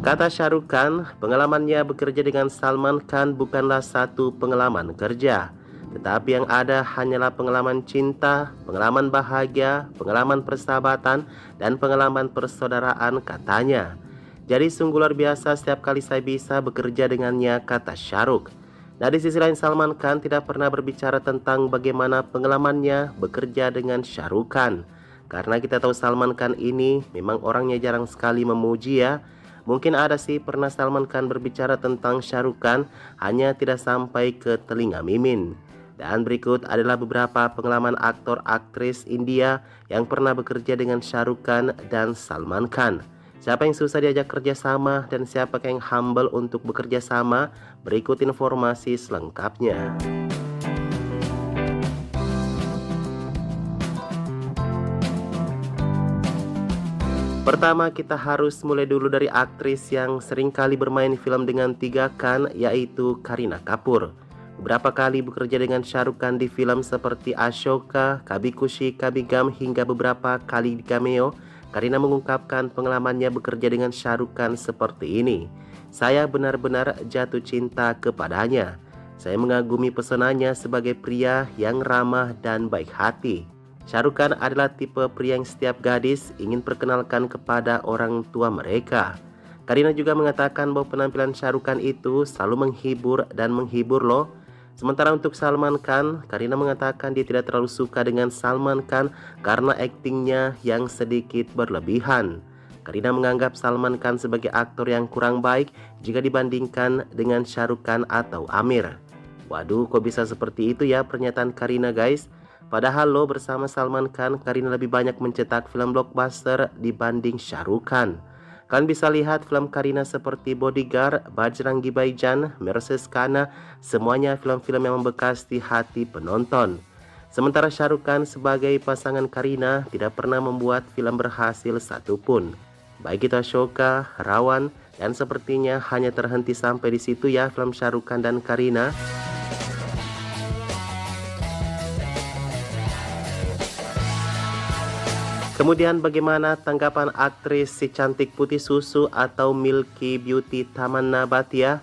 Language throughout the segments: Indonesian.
Kata Shah Rukh Khan, pengalamannya bekerja dengan Salman Khan bukanlah satu pengalaman kerja, tetapi yang ada hanyalah pengalaman cinta, pengalaman bahagia, pengalaman persahabatan, dan pengalaman persaudaraan katanya. Jadi sungguh luar biasa setiap kali saya bisa bekerja dengannya, kata Shah Rukh. Nah, di sisi lain Salman Khan tidak pernah berbicara tentang bagaimana pengalamannya bekerja dengan Shah Rukh Khan. Karena kita tahu Salman Khan ini memang orangnya jarang sekali memuji ya. Mungkin ada sih pernah Salman Khan berbicara tentang Shah Rukh Khan, hanya tidak sampai ke telinga Mimin. Dan berikut adalah beberapa pengalaman aktor aktris India yang pernah bekerja dengan Shah Rukh Khan dan Salman Khan. Siapa yang susah diajak kerja sama dan siapa yang humble untuk bekerja sama? Berikut informasi selengkapnya. Pertama, kita harus mulai dulu dari aktris yang sering kali bermain film dengan 3 Khan, yaitu Kareena Kapoor. Beberapa kali bekerja dengan Shah Rukh Khan di film seperti Ashoka, Kabhi Khushi Kabhie Gham, hingga beberapa kali di cameo. Kareena mengungkapkan pengalamannya bekerja dengan Shah Rukh Khan seperti ini. Saya benar-benar jatuh cinta kepadanya. Saya mengagumi pesonanya sebagai pria yang ramah dan baik hati. Shah Rukh Khan adalah tipe pria yang setiap gadis ingin perkenalkan kepada orang tua mereka. Kareena juga mengatakan bahwa penampilan Shah Rukh Khan itu selalu menghibur dan menghibur loh. Sementara untuk Salman Khan, Kareena mengatakan dia tidak terlalu suka dengan Salman Khan karena aktingnya yang sedikit berlebihan. Kareena menganggap Salman Khan sebagai aktor yang kurang baik jika dibandingkan dengan Shah Rukh Khan atau Amir. Waduh, kok bisa seperti itu ya pernyataan Kareena, guys? Padahal lo bersama Salman Khan, Kareena lebih banyak mencetak film blockbuster dibanding Shah Rukh Khan. Kalian bisa lihat film Kareena seperti Bodyguard, Bajrangi Bhaijaan, Mercedes Khana, semuanya film-film yang membekas di hati penonton. Sementara Shah Rukh Khan sebagai pasangan Kareena tidak pernah membuat film berhasil satupun. Baik itu Ashoka, Rawan, dan sepertinya hanya terhenti sampai di situ ya film Shah Rukh Khan dan Kareena. Kemudian bagaimana tanggapan aktris si cantik putih susu atau Milky Beauty Tamanna Bhatia?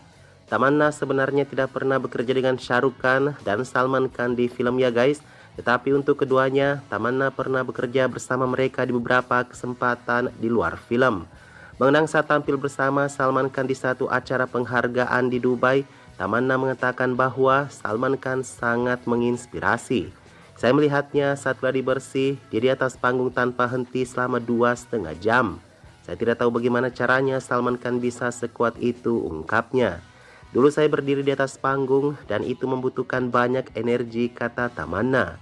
Tamanna sebenarnya tidak pernah bekerja dengan Shah Rukh Khan dan Salman Khan di film ya guys. Tetapi untuk keduanya, Tamanna pernah bekerja bersama mereka di beberapa kesempatan di luar film. Mengenang saat tampil bersama Salman Khan di satu acara penghargaan di Dubai, Tamanna mengatakan bahwa Salman Khan sangat menginspirasi. Saya melihatnya saat gladi bersih, dia di atas panggung tanpa henti selama 2,5 jam. Saya tidak tahu bagaimana caranya Salman Khan bisa sekuat itu, ungkapnya. Dulu saya berdiri di atas panggung dan itu membutuhkan banyak energi, kata Tamanna.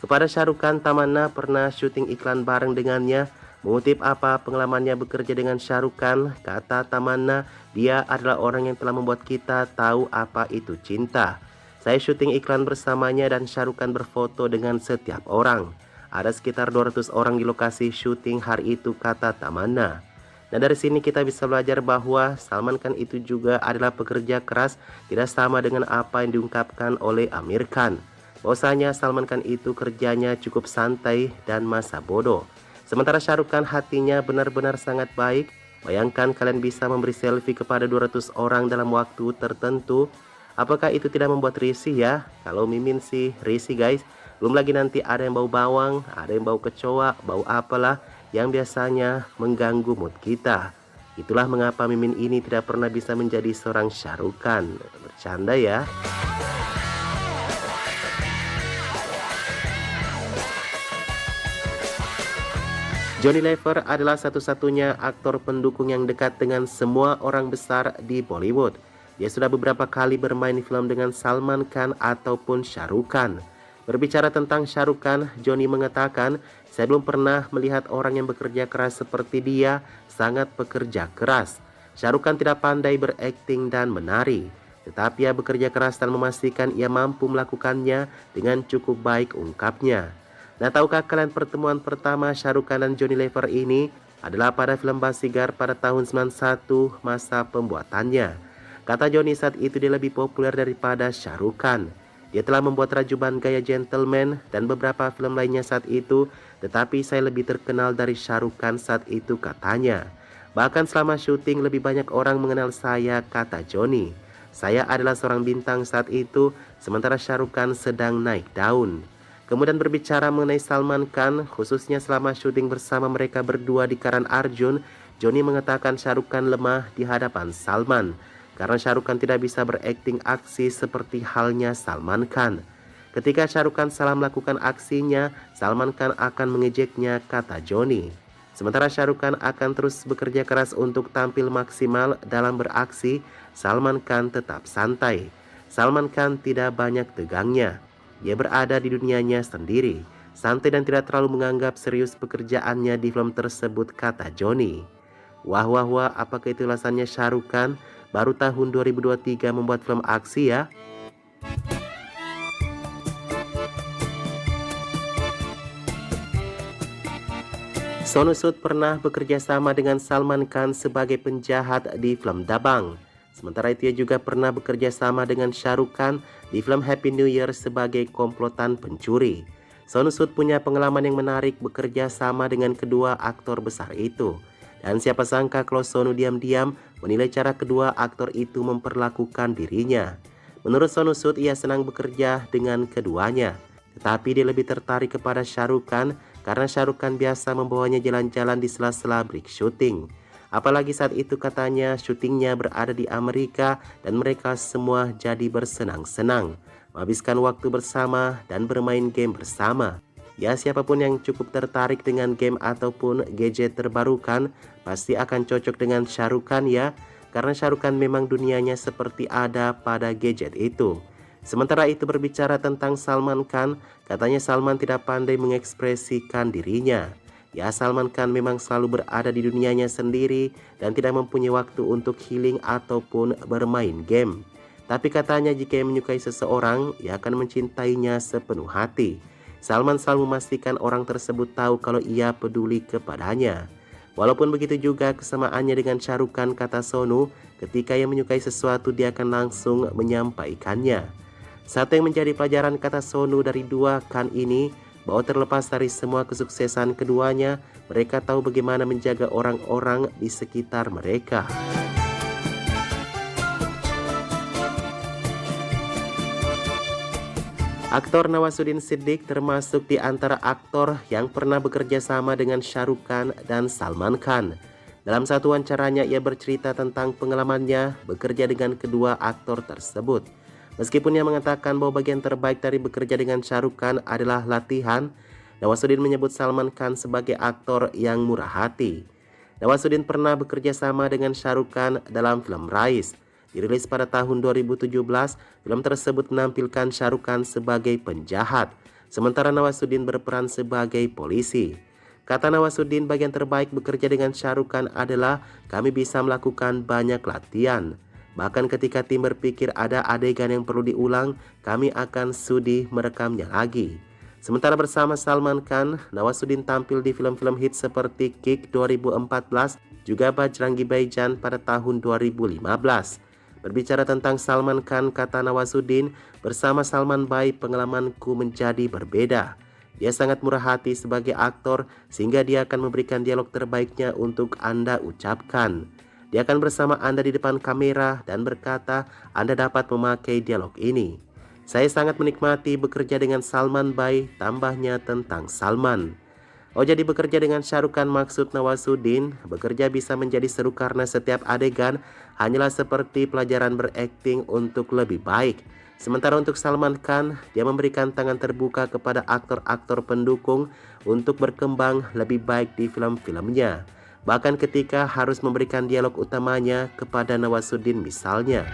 Kepada Shah Rukh Khan, Tamanna pernah syuting iklan bareng dengannya. Mengutip apa pengalamannya bekerja dengan Shah Rukh Khan, kata Tamanna, dia adalah orang yang telah membuat kita tahu apa itu cinta. Saya syuting iklan bersamanya dan Shah Rukh Khan berfoto dengan setiap orang. Ada sekitar 200 orang di lokasi syuting hari itu, kata Tamanna. Nah, dari sini kita bisa belajar bahwa Salman Khan itu juga adalah pekerja keras, tidak sama dengan apa yang diungkapkan oleh Amir Khan. Bahwasanya Salman Khan itu kerjanya cukup santai dan masa bodoh. Sementara Shah Rukh Khan hatinya benar-benar sangat baik. Bayangkan kalian bisa memberi selfie kepada 200 orang dalam waktu tertentu. Apakah itu tidak membuat risih ya? Kalau Mimin sih risih guys. Belum lagi nanti ada yang bau bawang, ada yang bau kecoa, bau apalah yang biasanya mengganggu mood kita. Itulah mengapa Mimin ini tidak pernah bisa menjadi seorang Shah Rukh Khan. Bercanda ya. Johnny Lever adalah satu-satunya aktor pendukung yang dekat dengan semua orang besar di Bollywood. Dia sudah beberapa kali bermain di film dengan Salman Khan ataupun Shah Rukh Khan. Berbicara tentang Shah Rukh Khan, Johnny mengatakan, saya belum pernah melihat orang yang bekerja keras seperti dia, sangat pekerja keras. Shah Rukh Khan tidak pandai berakting dan menari, tetapi ia bekerja keras dan memastikan ia mampu melakukannya dengan cukup baik, ungkapnya. Nah, tahukah kalian pertemuan pertama Shah Rukh Khan dan Johnny Lever ini adalah pada film Basigar pada tahun 91 masa pembuatannya. Kata Johnny saat itu dia lebih populer daripada Shah Rukh Khan. Dia telah membuat Rajuban Gaya Gentleman dan beberapa film lainnya saat itu, tetapi saya lebih terkenal dari Shah Rukh Khan saat itu, katanya. Bahkan selama syuting lebih banyak orang mengenal saya, kata Johnny. Saya adalah seorang bintang saat itu, sementara Shah Rukh Khan sedang naik daun. Kemudian berbicara mengenai Salman Khan, khususnya selama syuting bersama mereka berdua di Karan Arjun, Johnny mengatakan Shah Rukh Khan lemah di hadapan Salman, karena Shah Rukh Khan tidak bisa berakting aksi seperti halnya Salman Khan. Ketika Shah Rukh Khan salah melakukan aksinya, Salman Khan akan mengejeknya, kata Johnny. Sementara Shah Rukh Khan akan terus bekerja keras untuk tampil maksimal dalam beraksi, Salman Khan tetap santai. Salman Khan tidak banyak tegangnya. Dia berada di dunianya sendiri, santai dan tidak terlalu menganggap serius pekerjaannya di film tersebut, kata Johnny. Wah wah wah, apakah itu alasannya Shah Rukh Khan baru tahun 2023 membuat film aksi ya? Sonu Sood pernah bekerja sama dengan Salman Khan sebagai penjahat di film Dabangg. Sementara itu ia juga pernah bekerja sama dengan Shah Rukh Khan di film Happy New Year sebagai komplotan pencuri. Sonu Sood punya pengalaman yang menarik bekerja sama dengan kedua aktor besar itu. Dan siapa sangka kalau Sonu diam-diam menilai cara kedua aktor itu memperlakukan dirinya. Menurut Sonu Sood, ia senang bekerja dengan keduanya. Tetapi dia lebih tertarik kepada Shah Rukh Khan karena Shah Rukh Khan biasa membawanya jalan-jalan di sela-sela break syuting. Apalagi saat itu katanya syutingnya berada di Amerika dan mereka semua jadi bersenang-senang, menghabiskan waktu bersama dan bermain game bersama. Ya, siapapun yang cukup tertarik dengan game ataupun gadget terbarukan pasti akan cocok dengan Shah Rukh Khan ya, karena Shah Rukh Khan memang dunianya seperti ada pada gadget itu. Sementara itu berbicara tentang Salman Khan, katanya Salman tidak pandai mengekspresikan dirinya. Ya, Salman Khan memang selalu berada di dunianya sendiri dan tidak mempunyai waktu untuk healing ataupun bermain game. Tapi katanya jika ia menyukai seseorang, ia akan mencintainya sepenuh hati. Salman selalu memastikan orang tersebut tahu kalau ia peduli kepadanya. Walaupun begitu juga kesamaannya dengan Shah Rukh Khan, kata Sonu, ketika ia menyukai sesuatu dia akan langsung menyampaikannya. Satu yang menjadi pelajaran, kata Sonu, dari dua Khan ini, bahwa terlepas dari semua kesuksesan keduanya, mereka tahu bagaimana menjaga orang-orang di sekitar mereka. Aktor Nawazuddin Siddiq termasuk di antara aktor yang pernah bekerja sama dengan Shah Rukh Khan dan Salman Khan. Dalam satu wawancaranya ia bercerita tentang pengalamannya bekerja dengan kedua aktor tersebut. Meskipun ia mengatakan bahwa bagian terbaik dari bekerja dengan Shah Rukh Khan adalah latihan, Nawazuddin menyebut Salman Khan sebagai aktor yang murah hati. Nawazuddin pernah bekerja sama dengan Shah Rukh Khan dalam film Rais. Dirilis pada tahun 2017, film tersebut menampilkan Shah Rukh Khan sebagai penjahat, sementara Nawazuddin berperan sebagai polisi. Kata Nawazuddin, bagian terbaik bekerja dengan Shah Rukh Khan adalah kami bisa melakukan banyak latihan. Bahkan ketika tim berpikir ada adegan yang perlu diulang, kami akan sudi merekamnya lagi. Sementara bersama Salman Khan, Nawazuddin tampil di film-film hits seperti Kick 2014, juga Bajrangi Bhaijaan pada tahun 2015. Berbicara tentang Salman Khan, kata Nawazuddin, bersama Salman Bhai pengalamanku menjadi berbeda. Dia sangat murah hati sebagai aktor sehingga dia akan memberikan dialog terbaiknya untuk Anda ucapkan. Dia akan bersama Anda di depan kamera dan berkata, Anda dapat memakai dialog ini. Saya sangat menikmati bekerja dengan Salman Bhai, tambahnya tentang Salman. Oh, jadi bekerja dengan Shah Rukh Khan, maksud Nawazuddin, bekerja bisa menjadi seru karena setiap adegan hanyalah seperti pelajaran berakting untuk lebih baik. Sementara untuk Salman Khan, dia memberikan tangan terbuka kepada aktor-aktor pendukung untuk berkembang lebih baik di film-filmnya. Bahkan ketika harus memberikan dialog utamanya kepada Nawazuddin misalnya.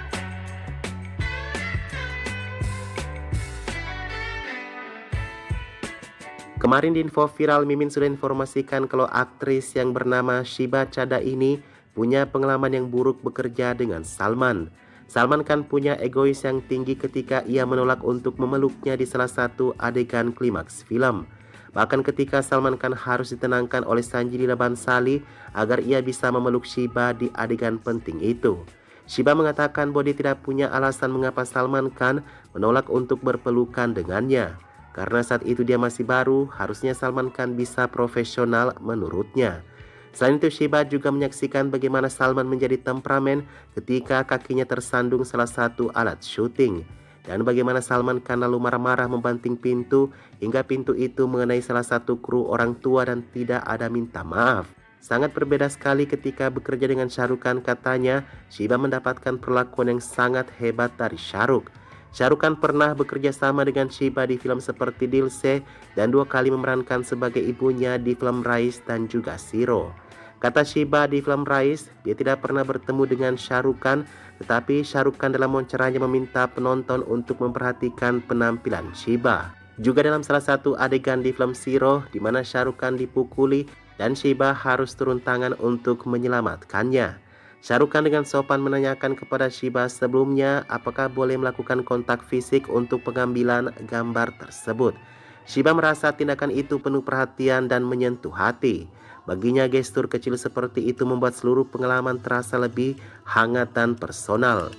Kemarin di info viral, Mimin sudah informasikan kalau aktris yang bernama Shiba Chada ini punya pengalaman yang buruk bekerja dengan Salman. Salman Khan punya egois yang tinggi ketika ia menolak untuk memeluknya di salah satu adegan klimaks film. Bahkan ketika Salman Khan harus ditenangkan oleh Sanjay Leela Bhansali agar ia bisa memeluk Shiba di adegan penting itu. Shiba mengatakan bahwa dia tidak punya alasan mengapa Salman Khan menolak untuk berpelukan dengannya. Karena saat itu dia masih baru, harusnya Salman Khan bisa profesional menurutnya. Selain itu, Shiba juga menyaksikan bagaimana Salman menjadi temperamen ketika kakinya tersandung salah satu alat syuting. Dan bagaimana Salman Khan lalu marah-marah membanting pintu hingga pintu itu mengenai salah satu kru orang tua dan tidak ada minta maaf. Sangat berbeda sekali ketika bekerja dengan Shah Rukh Khan, katanya Shiba mendapatkan perlakuan yang sangat hebat dari Shah Rukh. Shah Rukh Khan pernah bekerja sama dengan Shiba di film seperti Dil Se dan 2 kali memerankan sebagai ibunya di film Rais dan juga Zero. Kata Shiba di film Rais, dia tidak pernah bertemu dengan Shah Rukh Khan, tetapi Shah Rukh Khan dalam wawancaranya meminta penonton untuk memperhatikan penampilan Shiba. Juga dalam salah satu adegan di film Zero, di mana Shah Rukh Khan dipukuli dan Shiba harus turun tangan untuk menyelamatkannya. Shah Rukh Khan dengan sopan menanyakan kepada Shiba sebelumnya apakah boleh melakukan kontak fisik untuk pengambilan gambar tersebut. Shiba merasa tindakan itu penuh perhatian dan menyentuh hati. Baginya gestur kecil seperti itu membuat seluruh pengalaman terasa lebih hangat dan personal.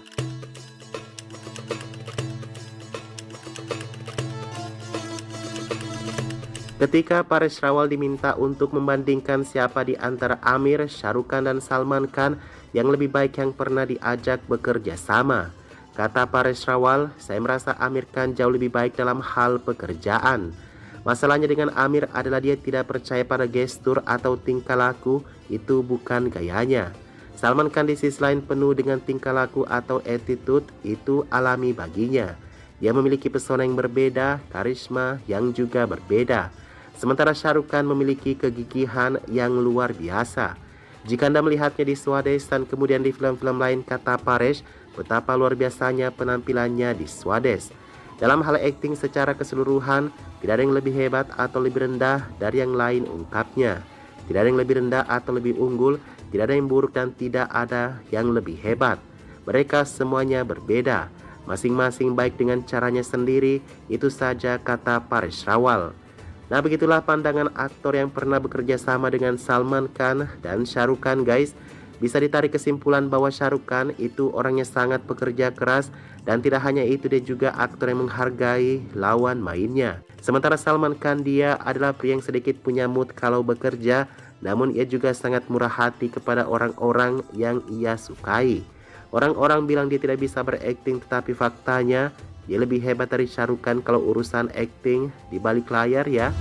Ketika Paresh Rawal diminta untuk membandingkan siapa di antara Amir, Shah Rukh Khan dan Salman Khan yang lebih baik yang pernah diajak bekerja sama, kata Paresh Rawal, saya merasa Amir Khan jauh lebih baik dalam hal pekerjaan. Masalahnya dengan Amir adalah dia tidak percaya pada gestur atau tingkah laku, itu bukan gayanya. Salman Khan di sisi lain penuh dengan tingkah laku atau attitude, itu alami baginya. Dia memiliki pesona yang berbeda, karisma yang juga berbeda. Sementara Shah Rukh Khan memiliki kegigihan yang luar biasa. Jika Anda melihatnya di Swades dan kemudian di film-film lain, kata Paresh, betapa luar biasanya penampilannya di Swades. Dalam hal akting secara keseluruhan, tidak ada yang lebih hebat atau lebih rendah dari yang lain, ungkapnya. Tidak ada yang lebih rendah atau lebih unggul, tidak ada yang buruk dan tidak ada yang lebih hebat. Mereka semuanya berbeda, masing-masing baik dengan caranya sendiri, itu saja, kata Paresh Rawal. Nah, begitulah pandangan aktor yang pernah bekerja sama dengan Salman Khan dan Shah Rukh Khan, guys. Bisa ditarik kesimpulan bahwa Shah Rukh Khan itu orangnya sangat pekerja keras, dan tidak hanya itu, dia juga aktor yang menghargai lawan mainnya. Sementara Salman Khan, dia adalah pria yang sedikit punya mood kalau bekerja, namun ia juga sangat murah hati kepada orang-orang yang ia sukai. Orang-orang bilang dia tidak bisa berakting, tetapi faktanya dia lebih hebat dari Shah Rukh Khan kalau urusan akting di balik layar ya.